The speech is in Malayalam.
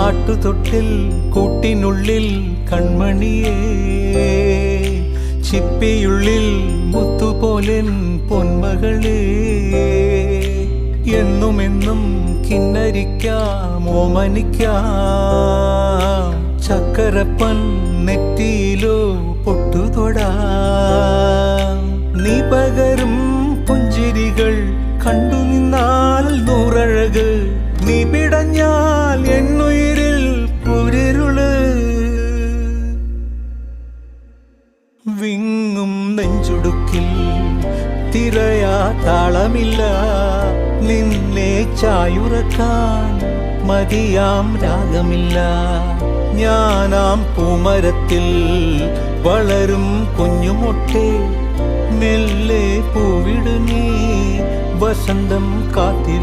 ആട്ടുതൊട്ടിൽ കൂട്ടിനുള്ളിൽ കൺമണിയേ, ചിപ്പിയുള്ളിൽ മുത്തുപോലെൻ പൊന്മകളേ, എന്നുമെന്നും കിന്നരിക്കാം ഓമനിക്കാം, ചക്കരപ്പൻ നെറ്റിയിലോ പൊട്ടുതൊടാം. നീ പകരും പുഞ്ചിരികൾ കണ്ടു നിന്നാൽ നൂറഴക്, നീ പിടഞ്ഞാൽ എന്നുയിരിൽ കുരിരുള്. വിങ്ങും നെഞ്ചുടുക്കിൽ തിരയാ താളമില്ല, നിന്നെ ചായുറക്കാൻ മതിയാം രാഗമില്ല. ഞാനാം പൂമരത്തിൽ വളരും കുഞ്ഞുമൊട്ടേ, മെല്ലെ പൂവിടു നീ വസന്തം കാത്തിരി.